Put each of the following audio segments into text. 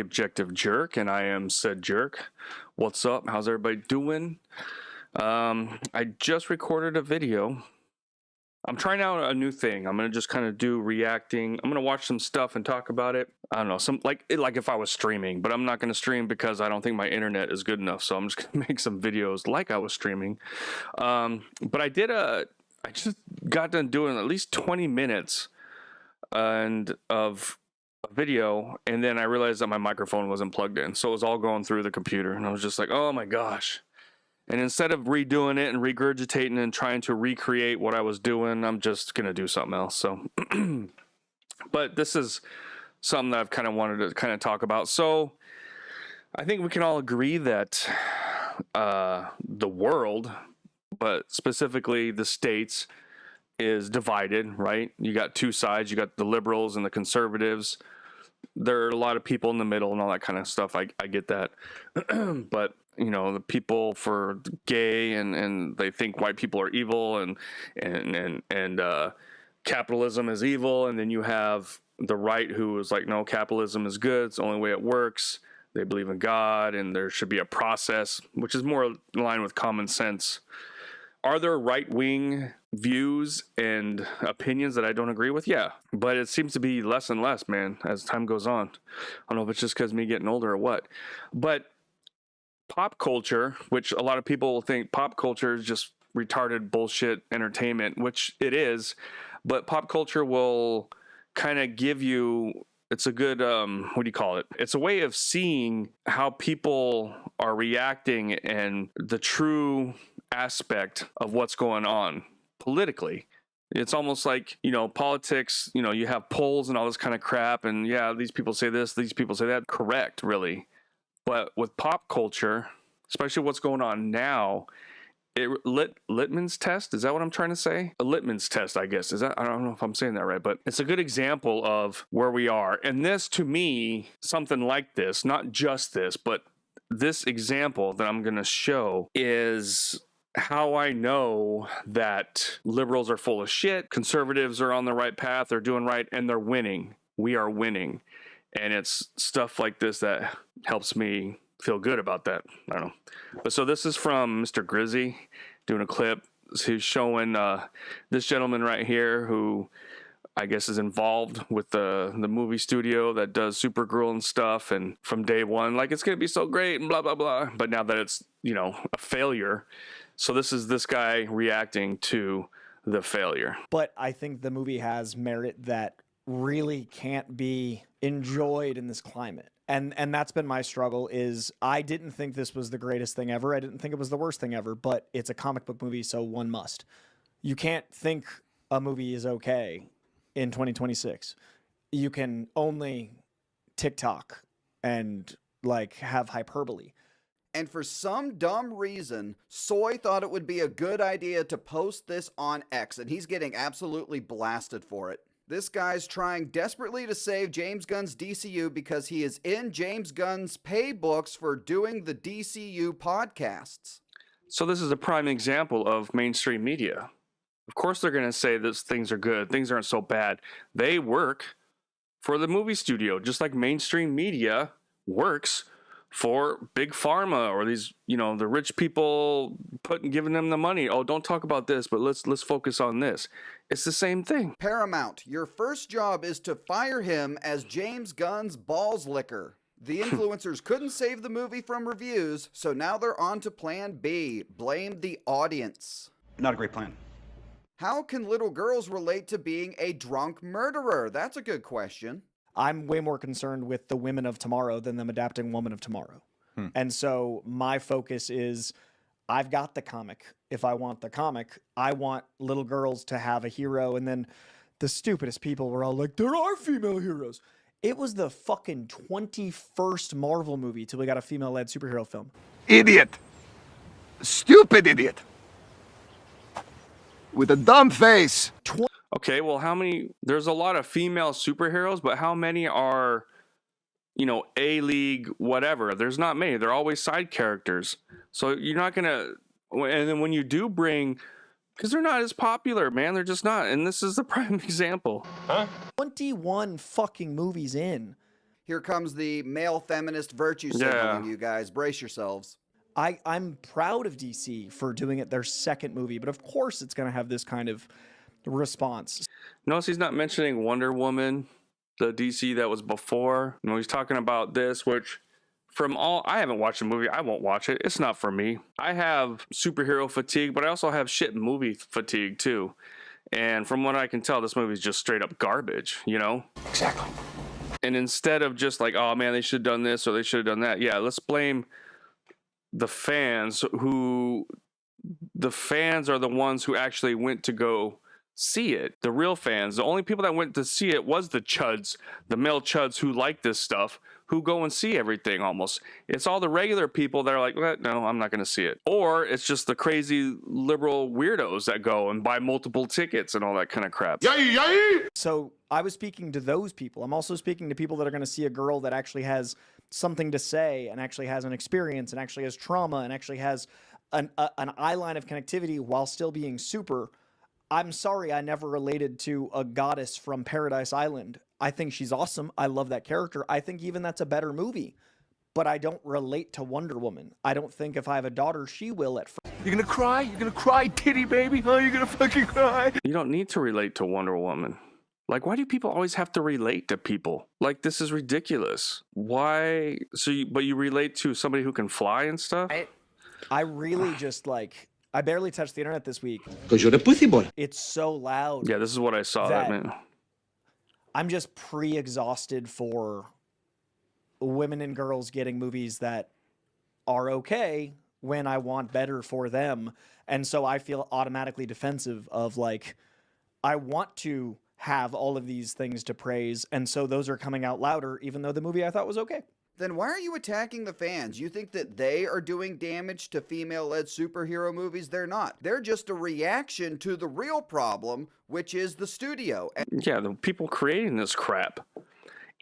Objective Jerk, and I am said jerk. What's up? How's everybody doing? I just recorded a video. I'm trying out a new thing. I'm gonna just kind of do reacting. I'm gonna watch some stuff and talk about it. I don't know, some like if I was streaming, but I'm not gonna stream because I don't think my internet is good enough. So I'm just gonna make some videos like I was streaming. But I just got done doing at least 20 minutes of a video, and then I realized that my microphone wasn't plugged in, so it was all going through the computer, and I was just like, oh my gosh. And instead of redoing it and regurgitating and trying to recreate what I was doing, I'm just going to do something else. So, but this is something that I've kind of wanted to kind of talk about. So I think we can all agree that the world, but specifically the States, is divided, right? You got two sides. You got the liberals and the conservatives. There are a lot of people in the middle and all that kind of stuff. I get that. But you know, the people for gay and they think white people are evil and capitalism is evil. And then you have the right who is like, no, capitalism is good. It's the only way it works. They believe in God and there should be a process, which is more in line with common sense. Are there right-wing views and opinions that I don't agree with? Yeah, but it seems to be less and less, man, as time goes on. I don't know if it's just because me getting older or what. But pop culture, which a lot of people think pop culture is just retarded bullshit entertainment, which it is, but pop culture will kind of give you, it's a good, what do you call it? It's a way of seeing how people are reacting and the true aspect of what's going on politically. It's almost like, you know, politics, you know, you have polls and all this kind of crap, and yeah, these people say this, these people say that. Correct, really. But with pop culture, especially what's going on now, litmus test, is that what I'm trying to say? A litmus test, I guess. Is that, I don't know if I'm saying that right, but it's a good example of where we are. And this, to me, something like this, not just this, but this example that I'm going to show is how I know that liberals are full of shit, conservatives are on the right path, they're doing right, and they're winning. We are winning. And it's stuff like this that helps me feel good about that. I don't know. But so this is from Mr. Grizzy doing a clip. He's showing this gentleman right here who I guess is involved with the movie studio that does Supergirl and stuff. And from day one, like, it's going to be so great and blah, blah, blah. But now that it's, you know, a failure. So this is this guy reacting to the failure. But I think the movie has merit that really can't be enjoyed in this climate. And that's been my struggle. Is I didn't think this was the greatest thing ever. I didn't think it was the worst thing ever, but it's a comic book movie, so one must. You can't think a movie is okay in 2026. You can only TIK TOK and like have hyperbole. And for some dumb reason, Soy thought it would be a good idea to post this on X, and he's getting absolutely blasted for it. This guy's trying desperately to save James Gunn's DCU because he is in James Gunn's pay books for doing the DCU podcasts. So this is a prime example of mainstream media. Of course they're going to say that things are good, things aren't so bad. They work for the movie studio, just like mainstream media works for big pharma or these, you know, the rich people giving them the money. Oh, don't talk about this, but let's focus on this. It's the same thing. Paramount, your first job is to fire him as James Gunn's balls licker. The influencers couldn't save the movie from reviews, so now they're on to plan B. Blame the audience. Not a great plan. How can little girls relate to being a drunk murderer? That's a good question. I'm way more concerned with the women of tomorrow than them adapting Woman of Tomorrow. And so my focus is, I've got the comic. If I want the comic, I want little girls to have a hero. And then the stupidest people were all like, there are female heroes. It was the fucking 21st Marvel movie till we got a female-led superhero film. Idiot. Stupid idiot. With a dumb face. Okay, well, how many? There's a lot of female superheroes, but how many are, you know, A-League, whatever? There's not many. They're always side characters. So you're not going to, and then when you do bring, because they're not as popular, man. They're just not. And this is the prime example. Huh? 21 fucking movies in. Here comes the male feminist virtue signaling, you guys. Brace yourselves. I'm proud of DC for doing it their second movie, but of course it's going to have this kind of response. Notice he's not mentioning Wonder Woman, the DC that was before. You know, he's talking about this, which I haven't watched the movie. I won't watch it. It's not for me. I have superhero fatigue, but I also have shit movie fatigue too. And from what I can tell, this movie is just straight up garbage, you know? Exactly. And instead of just like, oh man, they should have done this or they should have done that. Yeah, let's blame the fans are the ones who actually went to go see it. The real fans, the only people that went to see it was the chuds, the male chuds who like this stuff, who go and see everything almost. It's all the regular people that are like, well, no, I'm not going to see it. Or it's just the crazy liberal weirdos that go and buy multiple tickets and all that kind of crap. So I was speaking to those people. I'm also speaking to people that are going to see a girl that actually has something to say and actually has an experience and actually has trauma and actually has an eye line of connectivity while still being super. I'm sorry I never related to a goddess from Paradise Island. I think she's awesome. I love that character. I think even that's a better movie. But I don't relate to Wonder Woman. I don't think if I have a daughter, she will at first. You're gonna cry? You're gonna cry, titty baby? Oh, you're gonna fucking cry? You don't need to relate to Wonder Woman. Like, why do people always have to relate to people? Like, this is ridiculous. Why? But you relate to somebody who can fly and stuff? I really just like... I barely touched the internet this week. Because you're a pussy boy. It's so loud. Yeah, this is what I saw. That man. I'm just pre-exhausted for women and girls getting movies that are okay when I want better for them. And so I feel automatically defensive of like, I want to have all of these things to praise. And so those are coming out louder, even though the movie I thought was okay. Then why are you attacking the fans? You think that they are doing damage to female-led superhero movies? They're not. They're just a reaction to the real problem, which is the studio. Yeah, the people creating this crap.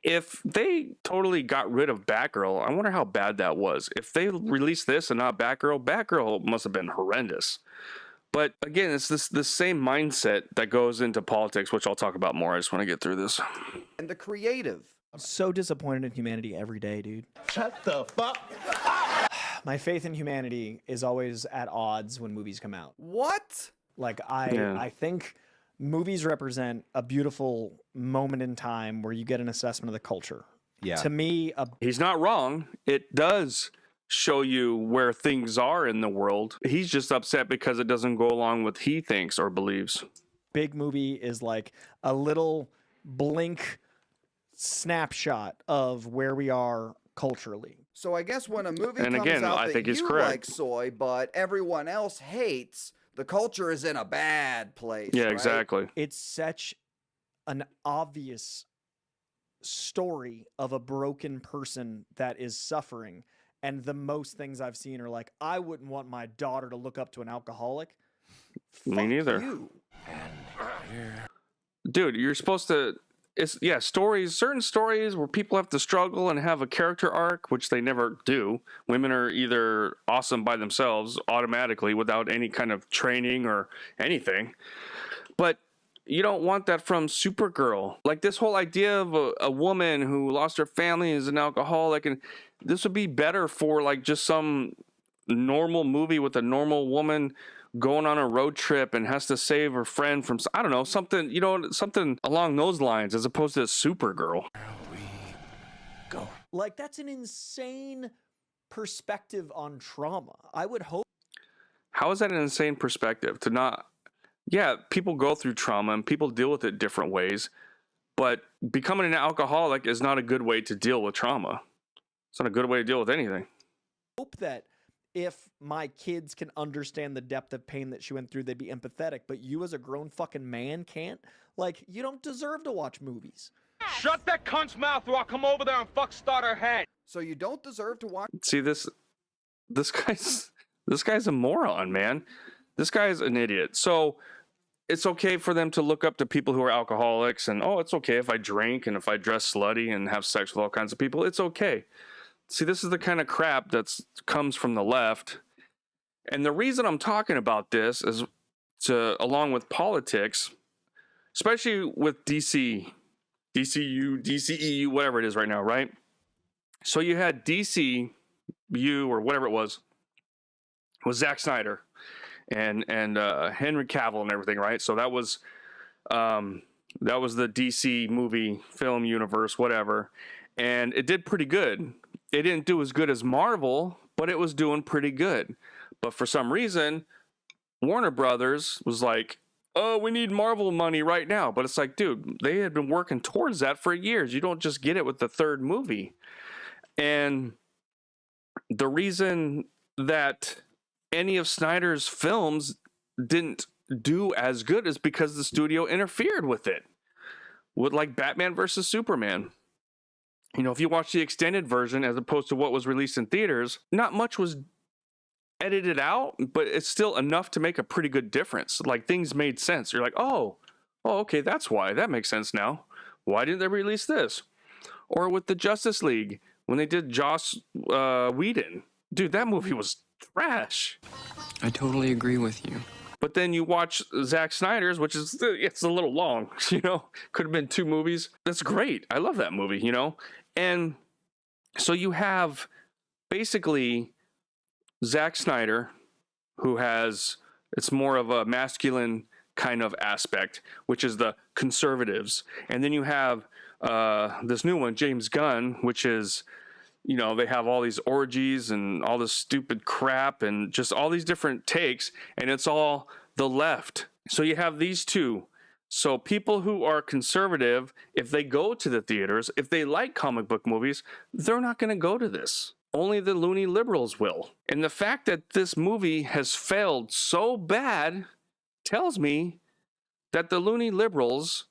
If they totally got rid of Batgirl, I wonder how bad that was. If they released this and not Batgirl, Batgirl must have been horrendous. But again, it's this same mindset that goes into politics, which I'll talk about more. I just want to get through this. And the creative. I'm so disappointed in humanity every day, dude. Shut the fuck. My faith in humanity is always at odds when movies come out. What? Like, I think movies represent a beautiful moment in time where you get an assessment of the culture. Yeah. To me, He's not wrong. It does show you where things are in the world. He's just upset because it doesn't go along with he thinks or believes. big movie is like a little blink snapshot of where we are culturally. So I guess when a movie And comes again, out I that think he's you correct. like soy, but everyone else hates, the culture is in a bad place. Yeah, right? exactly. It's such an obvious story of a broken person that is suffering. And the most things I've seen are like, I wouldn't want my daughter to look up to an alcoholic. Me Fuck neither. you. Dude, you're supposed to, stories, certain stories where people have to struggle and have a character arc, which they never do. Women are either awesome by themselves automatically without any kind of training or anything. But you don't want that from Supergirl. Like this whole idea of a woman who lost her family as an alcoholic, and this would be better for like just some normal movie with a normal woman going on a road trip and has to save her friend from, I don't know, something, something along those lines as opposed to Supergirl. Like, that's an insane perspective on trauma. I would hope. How is that an insane perspective to not, yeah, people go through trauma and people deal with it different ways, but becoming an alcoholic is not a good way to deal with trauma. It's not a good way to deal with anything. Hope that if my kids can understand the depth of pain that she went through, they'd be empathetic. But you as a grown fucking man can't. Like, you don't deserve to watch movies. Shut that cunt's mouth or I'll come over there and start her head. So you don't deserve to watch. See, this guy's a moron, man. This guy's an idiot. So it's okay for them to look up to people who are alcoholics and, oh, it's okay if I drink and if I dress slutty and have sex with all kinds of people. It's okay. See, this is the kind of crap that comes from the left. And the reason I'm talking about this is along with politics, especially with DC DCEU, whatever it is right now, right? So you had DCU or whatever it was Zack Snyder and Henry Cavill and everything, right? So that was the DC movie film universe, whatever, and it did pretty good. It didn't do as good as Marvel, but it was doing pretty good. But for some reason, Warner Brothers was like, oh, we need Marvel money right now. But it's like, dude, they had been working towards that for years. You don't just get it with the third movie. And the reason that any of Snyder's films didn't do as good is because the studio interfered with it. With like Batman versus Superman. You know, if you watch the extended version as opposed to what was released in theaters, not much was edited out, but it's still enough to make a pretty good difference. Like, things made sense. You're like, oh, okay, that's why. That makes sense now. Why didn't they release this? Or with the Justice League, when they did Joss Whedon. Dude, that movie was trash. I totally agree with you. But then you watch Zack Snyder's, which is, it's a little long, you know, could have been 2 movies. That's great. I love that movie, you know. And so you have basically Zack Snyder, who has, it's more of a masculine kind of aspect, which is the conservatives. And then you have this new one, James Gunn, which is, you know, they have all these orgies and all this stupid crap and just all these different takes, and it's all the left. So you have these two. So people who are conservative, if they go to the theaters, if they like comic book movies, they're not going to go to this. Only the loony liberals will. And the fact that this movie has failed so bad tells me that the loony liberals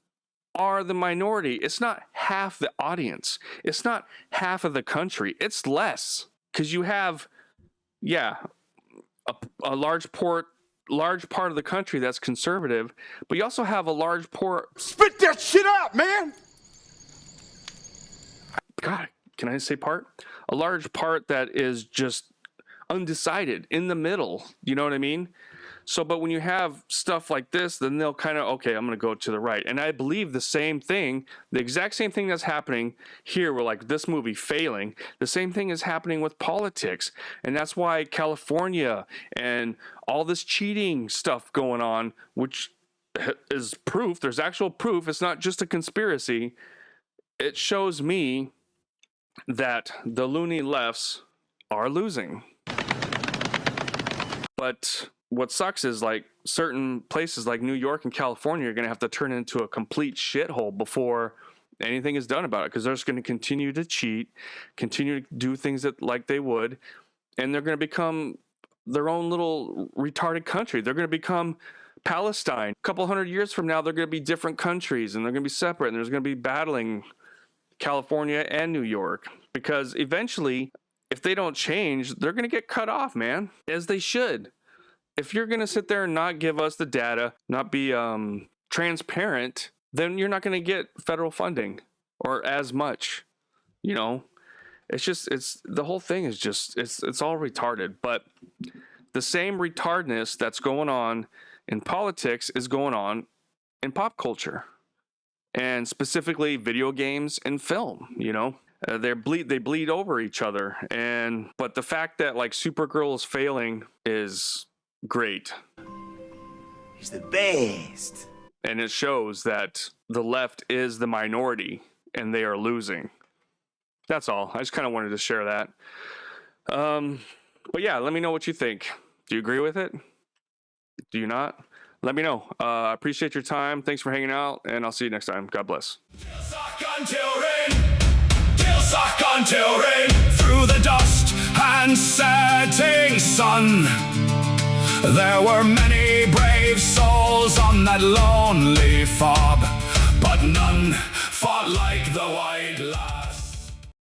are the minority. It's not half the audience. It's not half of the country. It's less. Because you have, a large part of the country that's conservative, but you also have a large part. Spit that shit out, man! God, can I say part? A large part that is just undecided, in the middle. You know what I mean? So, but when you have stuff like this, then they'll kind of, okay, I'm going to go to the right. And I believe the same thing, the exact same thing that's happening here, where like this movie failing, the same thing is happening with politics. And that's why California and all this cheating stuff going on, which is proof, there's actual proof, it's not just a conspiracy. It shows me that the loony lefts are losing. But what sucks is like certain places like New York and California are going to have to turn into a complete shithole before anything is done about it, because they're just going to continue to cheat, continue to do things that like they would, and they're going to become their own little retarded country. They're going to become Palestine. A couple hundred years from now, they're going to be different countries, and they're going to be separate, and there's going to be battling California and New York, because eventually, if they don't change, they're going to get cut off, man, as they should. If you're going to sit there and not give us the data, not be transparent, then you're not going to get federal funding or as much. You know, it's the whole thing is just, it's all retarded. But the same retardness that's going on in politics is going on in pop culture, and specifically video games and film. You know, they bleed over each other. But the fact that like Supergirl is failing is great. He's the best. And it shows that the left is the minority and they are losing. That's all. I just kind of wanted to share that. But yeah, let me know what you think. Do you agree with it? Do you not? Let me know. I appreciate your time. Thanks for hanging out, and I'll see you next time. God bless. Until rain, through the dust and setting sun. There were many brave souls on that lonely fob, but none fought like the white lion.